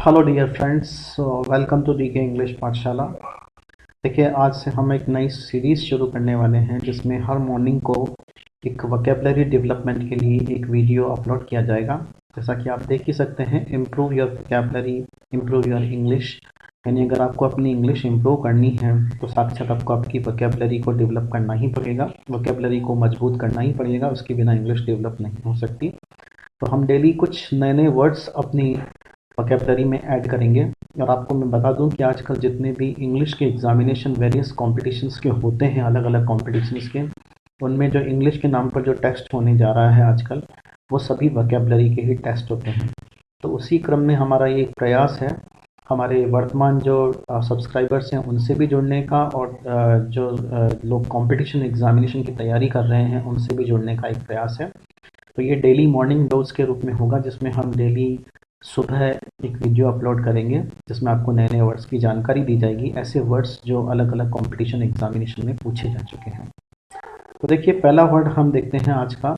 Hello dear friends, welcome to D K English Pathshala. देखिए, आज से हम एक नई सीरीज़ शुरू करने वाले हैं जिसमें हर मॉर्निंग को एक वोकेबलरी डेवलपमेंट के लिए एक वीडियो अपलोड किया जाएगा। जैसा कि आप देख ही सकते हैं, improve your vocabulary, improve your English. यानी अगर आपको अपनी इंग्लिश इम्प्रूव करनी है तो साथ साथ आपको आपकी वोकेबलरी को डेवलप करना ही पड़ेगा, वोकेबलरी को मजबूत करना ही पड़ेगा, उसके बिना इंग्लिश डेवलप नहीं हो सकती। तो हम डेली कुछ नए नए वर्ड्स अपनी वोकेबलरी में ऐड करेंगे। और आपको मैं बता दूं कि आजकल जितने भी इंग्लिश के एग्जामिनेशन वेरियस कॉम्पिटिशन्स के होते हैं, अलग अलग कॉम्पिटिशन्स के, उनमें जो इंग्लिश के नाम पर जो टेस्ट होने जा रहा है आजकल, वो सभी वोकेबलरी के ही टेस्ट होते हैं। तो उसी क्रम में हमारा ये एक प्रयास है हमारे वर्तमान जो सब्सक्राइबर्स हैं उनसे भी जुड़ने का, और जो लोग कंपटीशन एग्जामिनेशन की तैयारी कर रहे हैं उनसे भी जुड़ने का एक प्रयास है। तो ये डेली मॉर्निंग डोज के रूप में होगा, जिसमें हम डेली सुबह एक वीडियो अपलोड करेंगे जिसमें आपको नए नए वर्ड्स की जानकारी दी जाएगी, ऐसे वर्ड्स जो अलग अलग कंपटीशन एग्जामिनेशन में पूछे जा चुके हैं। तो देखिए, पहला वर्ड हम देखते हैं आज का।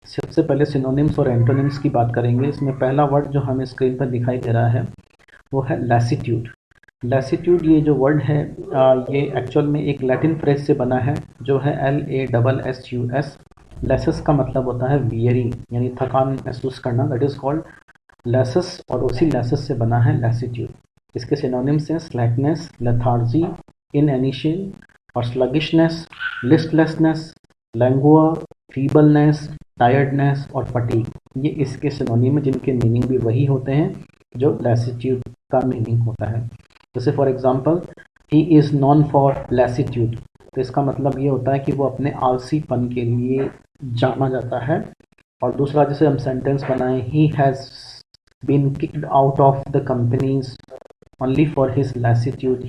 सबसे पहले सिनोनिम्स और एंटोनिम्स की बात करेंगे। इसमें पहला वर्ड जो हमें स्क्रीन पर दिखाई दे रहा है वो है लैसिट्यूड। लैसिट्यूड, ये जो वर्ड है ये एक्चुअल में एक लैटिन फ्रेज से बना है जो है LASSUS। लेसस का मतलब होता है वियरी, यानी थकान महसूस करना, दैट इज कॉल्ड लेसस, और उसी लेसस से बना है लैसिट्यूड। इसके सिनोनिम्स हैं स्लैकनेस, लेथार्जी, इनएनिशियन और स्लगिशनेस, लिस्टलेसनेस, लैंगुआ, फीबलनेस, टायर्डनेस और फटीग। ये इसके सिनोनिम है जिनके मीनिंग भी वही होते हैं जो लैसिट्यूड का मीनिंग होता है। जैसे for example, he is known for lassitude, तो इसका मतलब ये होता है कि वो अपने आलसीपन के लिए जाना जाता है। और दूसरा, जैसे हम सेंटेंस बनाएं, he has been kicked out of the companies only for his lassitude,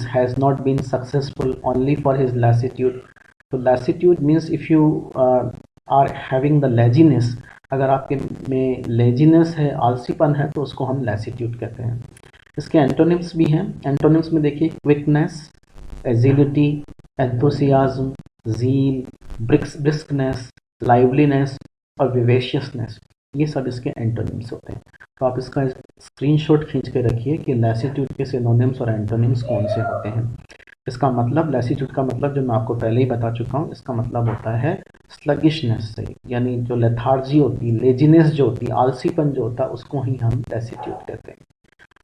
has not been successful only for his lassitude. तो lassitude means if you are having the laziness, अगर आपके में लेजीनेस है, आलसीपन है, तो उसको हम lassitude कहते हैं। इसके एंटोनिम्स भी हैं। एंटोनिम्स में देखिए quickness, agility, enthusiasm, zeal, briskness, liveliness और विवेशियसनेस, ये सब इसके एंटोनिम्स होते हैं। तो आप इसका स्क्रीनशॉट खींच के रखिए कि लैसिट्यूड के सिनोनिम्स और एंटोनिम्स कौन से होते हैं। इसका मतलब, लैसिट्यूड का मतलब जो मैं आपको पहले ही बता चुका हूँ, इसका मतलब होता है स्लगिशनेस से, यानी जो लेथार्जी होती है, लेजीनेस जो होती है, आलसीपन जो होता है, उसको ही हम लैसिट्यूड कहते हैं।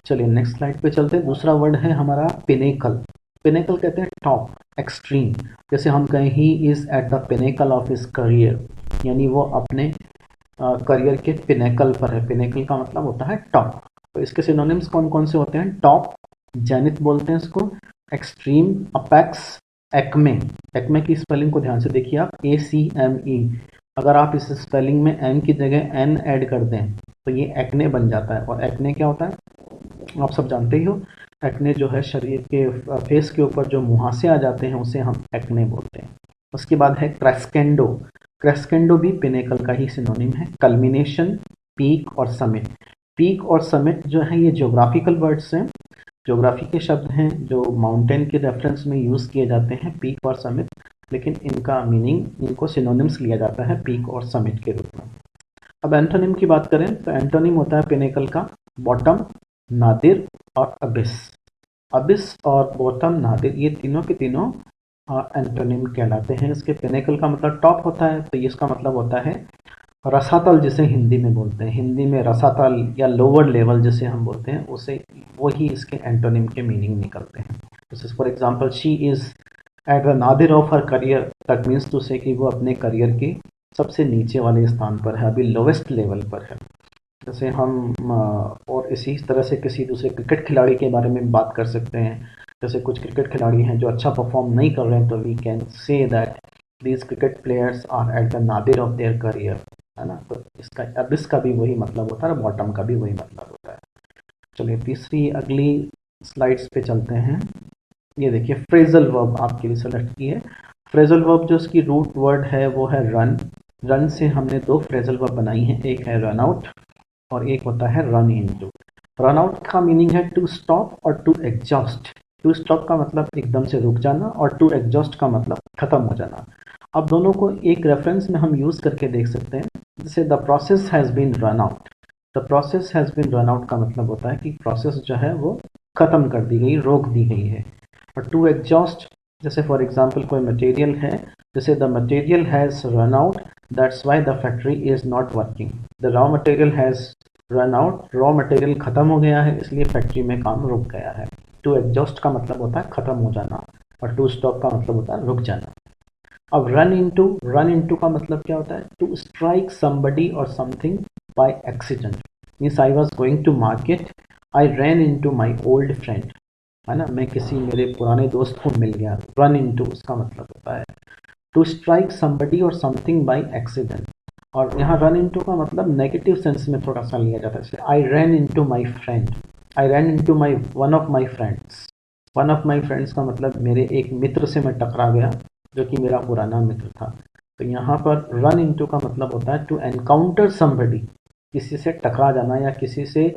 चलिए नेक्स्ट स्लाइड पे चलते हैं। दूसरा वर्ड है हमारा पिनेकल। पिनेकल कहते हैं टॉप, एक्सट्रीम। जैसे हम कहें he is at the pinnacle of his career, यानी वो अपने करियर के पिनेकल पर है। पिनेकल का मतलब होता है टॉप। तो इसके सिनोनिम्स कौन कौन से होते हैं? टॉप, जेनिथ बोलते हैं इसको, एक्सट्रीम, अपेक्स, एक्मे। एक्मे की स्पेलिंग को ध्यान से देखिए आप, ACME। अगर आप इस स्पेलिंग में एम की जगह एन ऐड कर दें तो ये एक्ने बन जाता है। और एक्ने क्या होता है आप सब जानते ही हो। एक्ने जो है शरीर के फेस के ऊपर जो मुहासे आ जाते हैं उसे हम एक्ने बोलते हैं। उसके बाद है क्रेस्केंडो। क्रेस्केंडो भी पिनेकल का ही सिनोनिम है। कल्मिनेशन, पीक और समिट। पीक और समिट जो है ये ज्योग्राफिकल वर्ड्स हैं, ज्योग्राफी के शब्द हैं जो माउंटेन के रेफरेंस में यूज़ किए जाते हैं, पीक और समिट, लेकिन इनका मीनिंग, इनको सिनोनिम्स लिया जाता है पीक और समिट के रूप में। अब एंटोनिम की बात करें तो एंटोनिम होता है पिनेकल का बॉटम, नादिर और अबिस। अबिस और बॉटम, नादिर, ये तीनों के तीनों एंटोनिम कहलाते हैं। इसके पिनेकल का मतलब टॉप होता है, तो इसका मतलब होता है रसातल, जिसे हिंदी में बोलते हैं। हिंदी में रसातल या लोअर लेवल जिसे हम बोलते हैं, उसे वही इसके एंटोनिम के मीनिंग निकलते हैं। जैसे for example, she is at the nadir of her career, that means to say कि वो अपने करियर के सबसे नीचे वाले स्थान पर है, अभी लोवेस्ट लेवल पर है। जैसे हम और इसी तरह से किसी दूसरे क्रिकेट खिलाड़ी के बारे में बात कर सकते हैं। जैसे कुछ क्रिकेट खिलाड़ी हैं जो अच्छा परफॉर्म नहीं कर रहे हैं, तो we can say that these cricket players are at the nadir of their career, है ना। तो इसका अबिस का भी वही मतलब होता है, बॉटम का भी वही मतलब होता है। चलिए तीसरी अगली स्लाइड्स पे चलते हैं। ये देखिए फ्रेजल वर्ब आपके लिए सेलेक्ट की है। फ्रेजल वर्ब जो इसकी रूट वर्ड है वो है रन। रन से हमने दो फ्रेजल वर्ब बनाई हैं, एक है रन आउट और एक होता है रन इनटू। रन आउट का मीनिंग है टू स्टॉप और टू एग्जॉस्ट। टू स्टॉप का मतलब एकदम से रुक जाना, और टू एग्जॉस्ट का मतलब खत्म हो जाना। अब दोनों को एक रेफरेंस में हम यूज़ करके देख सकते हैं। जैसे the process has been run out, the process has been run out का मतलब होता है कि प्रोसेस जो है वो ख़त्म कर दी गई, रोक दी गई है। और टू एग्जॉस्ट, जैसे फॉर एग्जांपल कोई मटेरियल है, जैसे the material has run out, that's why the factory is not working. The raw material has run out, raw material ख़त्म हो गया है, इसलिए फैक्ट्री में काम रुक गया है। टू एग्जॉस्ट का मतलब होता है ख़त्म हो जाना, और टू स्टॉप का मतलब होता है रुक जाना। अब रन इनटू का मतलब क्या होता है? टू स्ट्राइक समबडी और something by accident. Means I was going to market, I ran into my old friend, है ना, मैं किसी मेरे पुराने दोस्त को मिल गया। रन इनटू उसका मतलब होता है टू स्ट्राइक समबडी और समथिंग बाय एक्सीडेंट। और यहाँ रन इनटू का मतलब नेगेटिव सेंस में थोड़ा सा लिया जाता है, जैसे I ran into my friend, I ran into my one of my friends. One of my friends का मतलब मेरे एक मित्र से मैं टकरा गया, जो कि मेरा पुराना मित्र था। तो यहाँ पर रन इनटू का मतलब होता है टू एनकाउंटर समबडी, किसी से टकरा जाना या किसी से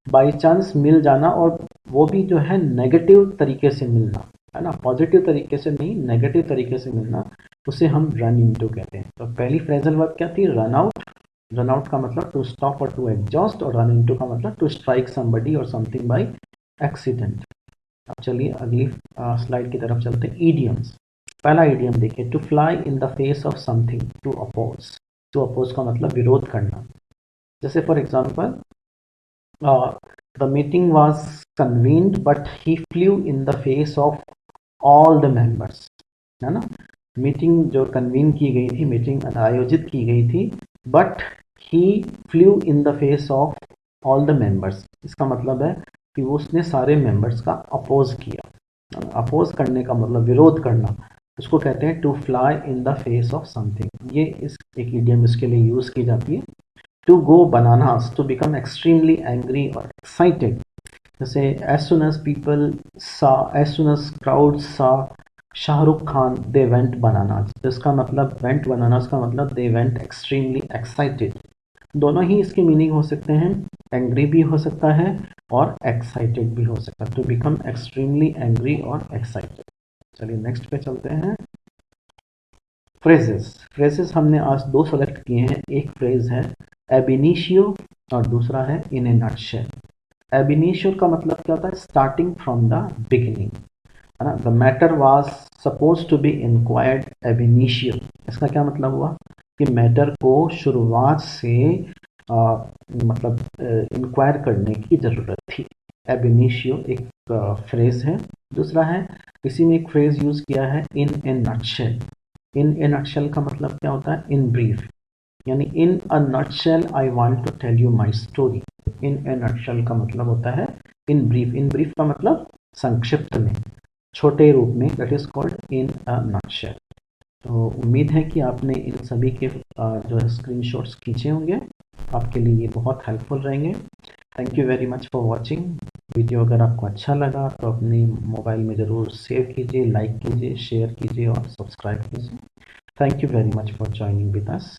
बाई चांस मिल जाना, और वो भी जो है नेगेटिव तरीके से मिलना, है ना, पॉजिटिव तरीके से नहीं, नेगेटिव तरीके से मिलना, उसे हम रन इनटू कहते हैं। तो पहली फ्रेजल वर्ब क्या थी? Run out. रन आउट का मतलब टू स्टॉप और टू एग्जॉस्ट, और रन इनटू का मतलब टू स्ट्राइक समबडी और समथिंग बाई एक्सीडेंट। अब चलिए अगली स्लाइड की तरफ चलते हैं। ईडियम्स। पहला इडियम देखिए, to fly in the face of something, to oppose. To oppose का मतलब विरोध करना। जैसे for example, the meeting was convened but he flew in the face of all the members, है ना। मीटिंग जो कन्वीन की गई थी, मीटिंग आयोजित की गई थी, but he flew in the face of all the members. इसका मतलब है कि उसने सारे मेंबर्स का अपोज किया। अपोज करने का मतलब विरोध करना, उसको कहते हैं to fly in the face of something. ये इस एक इडियम इसके लिए यूज की जाती है। To go bananas, to become extremely angry और एक्साइटेड। जैसे as soon as people saw, as soon as crowd saw Shahrukh Khan, they went bananas. जिसका मतलब वेंट बनानास का मतलब दे वेंट एक्सट्रीमली एक्साइटेड। दोनों ही इसके मीनिंग हो सकते हैं, एंग्री भी हो सकता है और एक्साइटेड भी हो सकता है। टू बिकम एक्सट्रीमली एंग्री और एक्साइटेड। चलिए नेक्स्ट पे चलते हैं। फ्रेजेस। फ्रेजेस हमने आज दो सेलेक्ट किए हैं। एक फ्रेज है एबिनिशियो और दूसरा है इन ए नटशेल। एबिनिशियो का मतलब क्या होता है? स्टार्टिंग फ्रॉम द बिगिनिंग, है ना। The matter was suppose to be inquired ab initio. इसका क्या मतलब हुआ कि मैटर को शुरुआत से मतलब इंक्वायर करने की ज़रूरत थी। एबिनिशियो एक फ्रेज है। दूसरा है, इसी में एक फ्रेज यूज़ किया है इन a nutshell. In a nutshell का मतलब क्या होता है? इन ब्रीफ, यानी in a nutshell I want to tell you my story. In a nutshell का मतलब होता है इन ब्रीफ। इन ब्रीफ का मतलब संक्षिप्त में, छोटे रूप में, that is called in a nutshell. तो उम्मीद है कि आपने इन सभी के जो है स्क्रीनशॉट्स खींचे होंगे, आपके लिए ये बहुत हेल्पफुल रहेंगे। Thank you very much for watching. Video अगर आपको अच्छा लगा तो अपने मोबाइल में ज़रूर सेव कीजिए, लाइक कीजिए, शेयर कीजिए और सब्सक्राइब कीजिए। Thank you very much for joining with us.